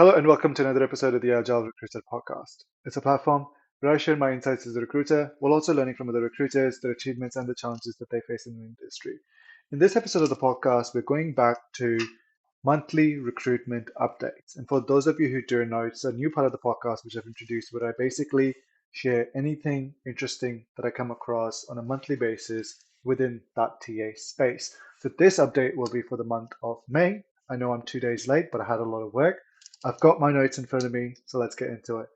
Hello and welcome to another episode of the Agile Recruiter podcast. It's a platform where I share my insights as a recruiter while also learning from other recruiters, their achievements, and the challenges that they face in the industry. In this episode of the podcast, we're going back to monthly recruitment updates. And for those of you who don't know, it's a new part of the podcast which I've introduced where I basically share anything interesting that I come across on a monthly basis within that TA space. So this update will be for the month of May. I know I'm 2 days late, but I had a lot of work. I've got my notes in front of me, so let's get into it.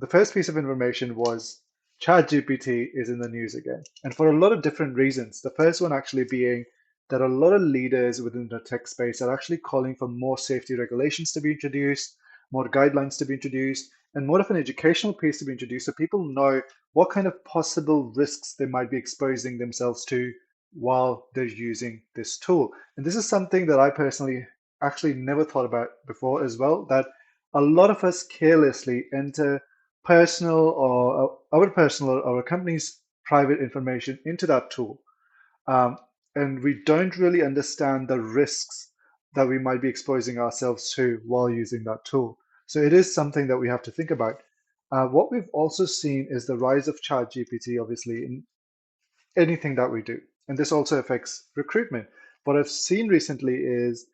The first piece of information was ChatGPT is in the news again, and for a lot of different reasons. The first one actually being that a lot of leaders within the tech space are actually calling for more safety regulations to be introduced, more guidelines to be introduced, and more of an educational piece to be introduced so people know what kind of possible risks they might be exposing themselves to while they're using this tool. And this is something that I personally actually never thought about before as well, that a lot of us carelessly enter personal or our personal or our company's private information into that tool. Um, and we don't really understand the risks that we might be exposing ourselves to while using that tool. So it is something that we have to think about. What we've also seen is the rise of ChatGPT, obviously, in anything that we do. And this also affects recruitment. What I've seen recently is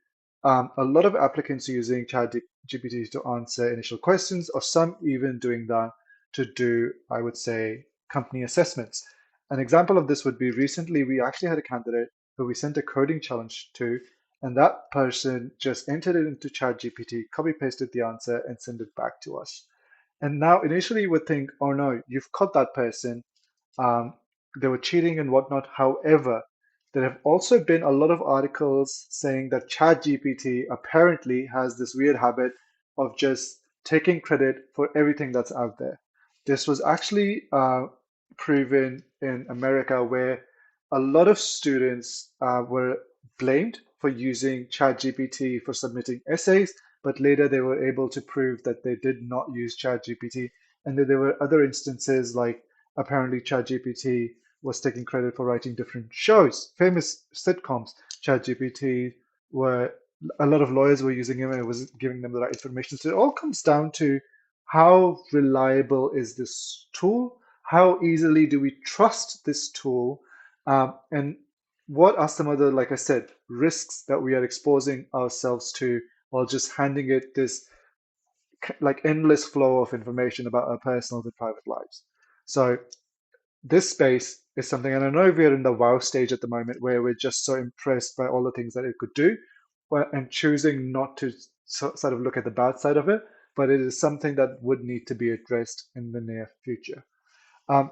a lot of applicants using ChatGPT to answer initial questions, or some even doing that to do, I would say, company assessments. An example of this would be recently we actually had a candidate who we sent a coding challenge to, and that person just entered it into ChatGPT, copy pasted the answer, and sent it back to us. And now initially you would think, oh no, you've caught that person. Um, they were cheating and whatnot. However, there have also been a lot of articles saying that ChatGPT apparently has this weird habit of just taking credit for everything that's out there. This was actually proven in America, where a lot of students were blamed for using ChatGPT for submitting essays, but later they were able to prove that they did not use ChatGPT. And then there were other instances like apparently ChatGPT was taking credit for writing different shows, famous sitcoms. ChatGPT were a lot of lawyers were using him and it was giving them the right information. So it all comes down to how reliable is this tool? How easily do we trust this tool? And what are some of the, like I said, risks that we are exposing ourselves to while just handing it this like endless flow of information about our personal and private lives? So this space is something, and I know we're in the wow stage at the moment where we're just so impressed by all the things that it could do, and choosing not to sort of look at the bad side of it, but it is something that would need to be addressed in the near future. Um,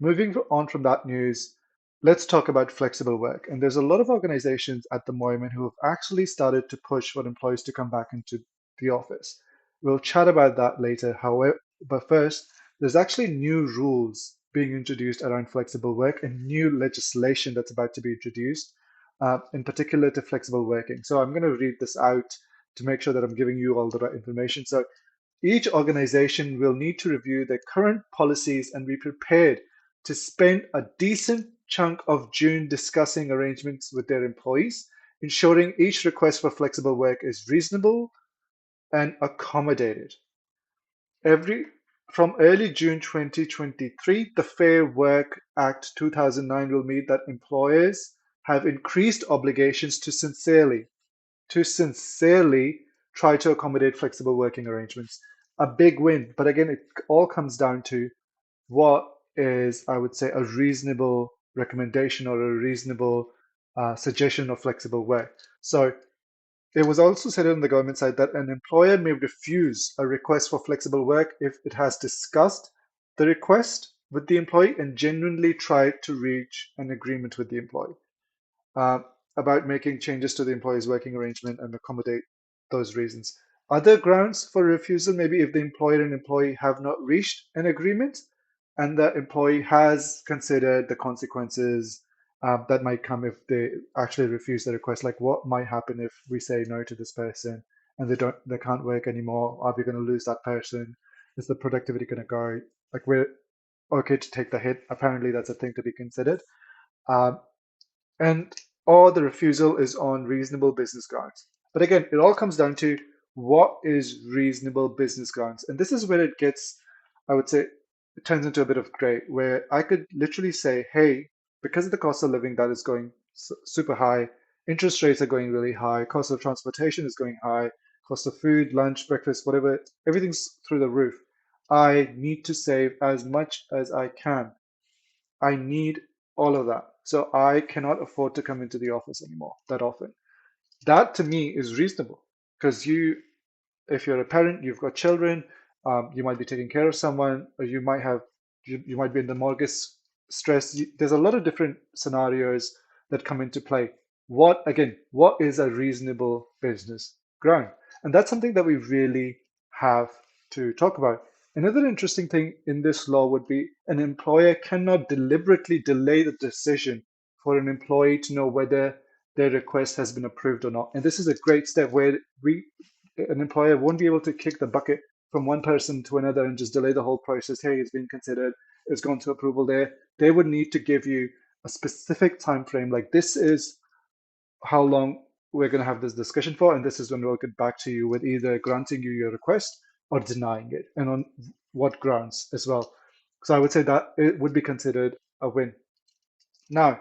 Moving on from that news, let's talk about flexible work. And there's a lot of organizations at the moment who have actually started to push for employees to come back into the office. We'll chat about that later. However, but first, there's actually new rules being introduced around flexible work and new legislation that's about to be introduced, in particular to flexible working. So I'm going to read this out to make sure that I'm giving you all the right information. So each organization will need to review their current policies and be prepared to spend a decent chunk of June discussing arrangements with their employees, ensuring each request for flexible work is reasonable and accommodated. Every From early June 2023, the Fair Work Act 2009 will mean that employers have increased obligations to sincerely try to accommodate flexible working arrangements. A big win, but again, it all comes down to what is, I would say, a reasonable recommendation or a reasonable suggestion of flexible work. So it was also said on the government side that an employer may refuse a request for flexible work if it has discussed the request with the employee and genuinely tried to reach an agreement with the employee uh, about making changes to the employee's working arrangement and accommodate those reasons. Other grounds for refusal, maybe if the employer and employee have not reached an agreement and the employee has considered the consequences that might come if they actually refuse the request, like what might happen if we say no to this person and they can't work anymore. Are we going to lose that person? Is the productivity going to go? Like, we're okay to take the hit. Apparently that's a thing to be considered. Um, and or the refusal is on reasonable business grounds. But again, it all comes down to what is reasonable business grounds? And this is where it gets, I would say, it turns into a bit of gray, where I could literally say, hey, because of the cost of living that is going super high, interest rates are going really high, cost of transportation is going high, cost of food, lunch, breakfast, whatever, everything's through the roof. I need to save as much as I can. I need all of that. So I cannot afford to come into the office anymore that often. That to me is reasonable because if you're a parent, you've got children, you might be taking care of someone, or you might be in the mortgage stress. There's a lot of different scenarios that come into play. What is a reasonable business ground? And that's something that we really have to talk about. Another interesting thing in this law would be an employer cannot deliberately delay the decision for an employee to know whether their request has been approved or not. And this is a great step where an employer won't be able to kick the bucket from one person to another and just delay the whole process. Hey, it's been considered, it's gone to approval there. They would need to give you a specific time frame, like this is how long we're going to have this discussion for, and this is when we'll get back to you with either granting you your request or denying it, and on what grounds as well. So I would say that it would be considered a win. Now,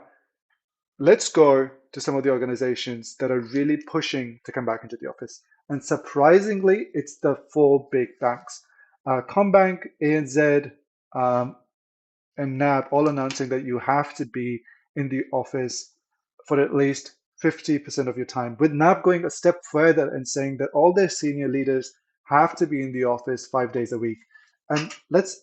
let's go to some of the organizations that are really pushing to come back into the office. And surprisingly, it's the four big banks. Combank, ANZ, um, and NAB all announcing that you have to be in the office for at least 50% of your time. With NAB going a step further and saying that all their senior leaders have to be in the office 5 days a week. And let's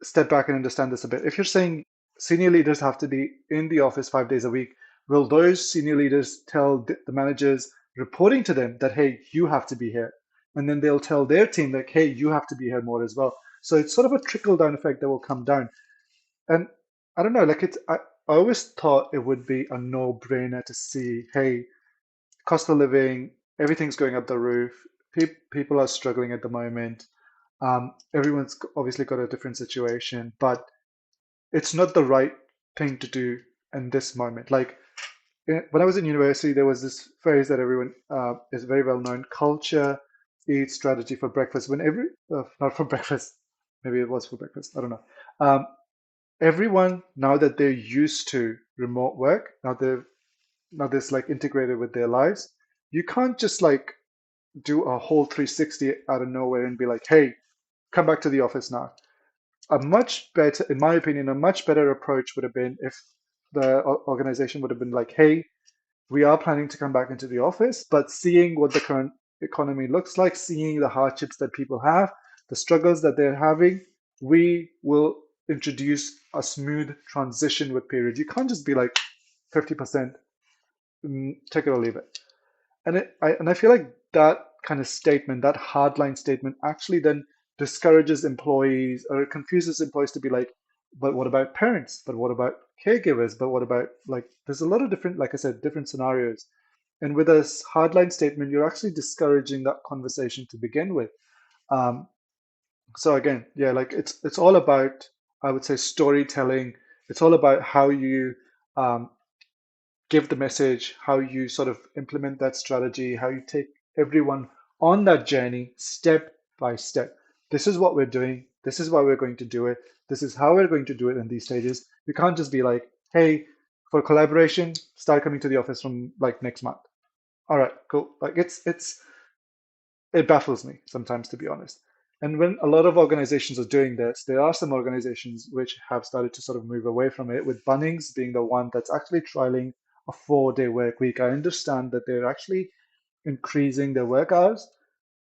step back and understand this a bit. If you're saying senior leaders have to be in the office 5 days a week, will those senior leaders tell the managers reporting to them that, hey, you have to be here? And then they'll tell their team, like, hey, you have to be here more as well. So it's sort of a trickle down effect that will come down. And I don't know, like I always thought it would be a no-brainer to see, hey, cost of living, everything's going up the roof. People are struggling at the moment. Everyone's obviously got a different situation, but it's not the right thing to do in this moment. Like when I was in university, there was this phrase that everyone is very well known: culture eats strategy for breakfast. When not for breakfast, maybe it was for breakfast. I don't know. Everyone now that they're used to remote work, now this like integrated with their lives. You can't just like do a whole 360 out of nowhere and be like, hey, come back to the office now. A much better, in my opinion, a much better approach would have been if the organization would have been like, hey, we are planning to come back into the office, but seeing what the current economy looks like, seeing the hardships that people have, the struggles that they're having, we will introduce a smooth transition with period. You can't just be like 50%, take it or leave it. And I feel like that kind of statement, that hardline statement, actually then discourages employees or it confuses employees to be like, but what about parents? But what about caregivers? But what about like there's a lot of different, like I said, different scenarios. And with a hardline statement, you're actually discouraging that conversation to begin with. Um, so again, yeah, like it's all about, I would say, storytelling. It's all about how you um, give the message, how you sort of implement that strategy, how you take everyone on that journey step by step. This is what we're doing. This is why we're going to do it. This is how we're going to do it in these stages. You can't just be like, hey, for collaboration, start coming to the office from like next month. All right, cool. Like it baffles me sometimes, to be honest. And when a lot of organizations are doing this, there are some organizations which have started to sort of move away from it, with Bunnings being the one that's actually trialing a 4-day work week. I understand that they're actually increasing their work hours,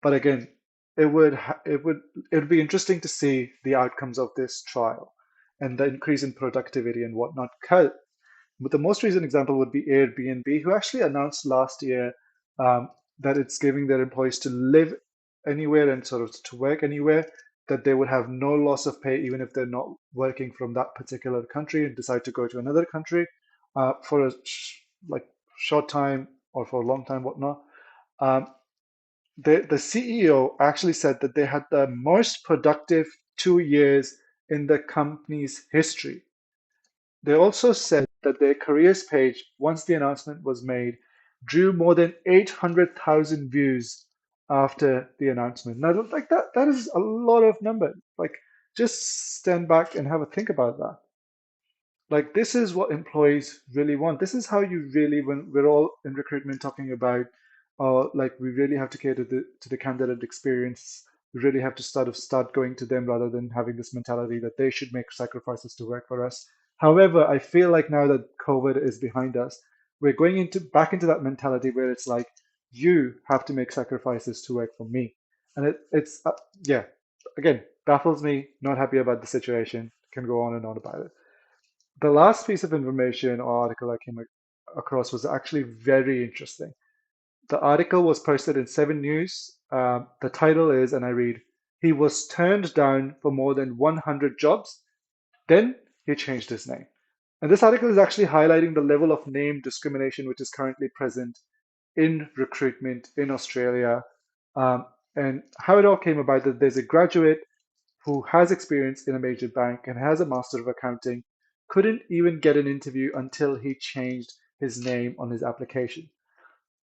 but again, it would be interesting to see the outcomes of this trial and the increase in productivity and whatnot. But the most recent example would be Airbnb, who actually announced last year um, that it's giving their employees to live anywhere and sort of to work anywhere, that they would have no loss of pay even if they're not working from that particular country and decide to go to another country for a like short time or for a long time, whatnot. Um, the CEO actually said that they had the most productive 2 years in the company's history. They also said that their careers page, once the announcement was made, drew more than 800,000 views after the announcement. Now, like that is a lot of number. Like, just stand back and have a think about that. Like, this is what employees really want. This is how you really, when we're all in recruitment talking about, like, we really have to cater to the candidate experience. We really have to start going to them rather than having this mentality that they should make sacrifices to work for us. However, I feel like now that COVID is behind us, we're going into back into that mentality where it's like you have to make sacrifices to work for me, and it's yeah, again, baffles me. Not happy about the situation. Can go on and on about it. The last piece of information or article I came across was actually very interesting. The article was posted in 7 News. The title is, and I read, "He was turned down for more than 100 jobs, then he changed his name." And this article is actually highlighting the level of name discrimination which is currently present in recruitment in Australia, um, and how it all came about that there's a graduate who has experience in a major bank and has a Master of Accounting, couldn't even get an interview until he changed his name on his application.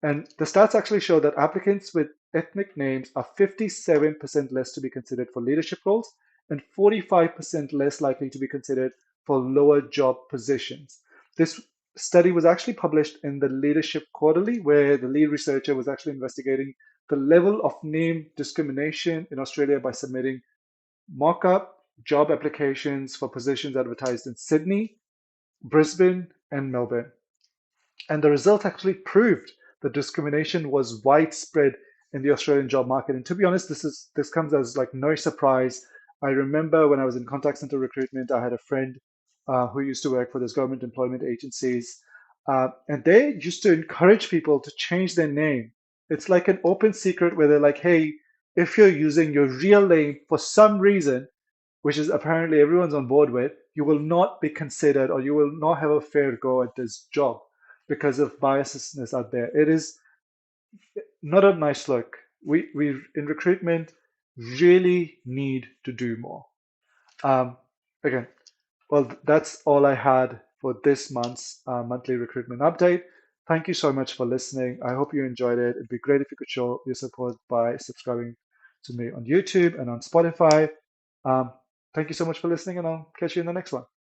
And the stats actually show that applicants with ethnic names are 57% less to be considered for leadership roles and 45% less likely to be considered for lower job positions. This study was actually published in the Leadership Quarterly, where the lead researcher was actually investigating the level of name discrimination in Australia by submitting mock-up job applications for positions advertised in Sydney, Brisbane, and Melbourne. And the result actually proved that discrimination was widespread in the Australian job market. And to be honest, this comes as like no surprise. I remember when I was in contact center recruitment, I had a friend who used to work for those government employment agencies, and they used to encourage people to change their name. It's like an open secret where they're like, "Hey, if you're using your real name for some reason, which is apparently everyone's on board with, you will not be considered or you will not have a fair go at this job because of biasness out there." It is not a nice look. We in recruitment really need to do more. Um, Again, well, that's all I had for this month's monthly recruitment update. Thank you so much for listening. I hope you enjoyed it. It'd be great if you could show your support by subscribing to me on YouTube and on Spotify. Um, Thank you so much for listening, and I'll catch you in the next one.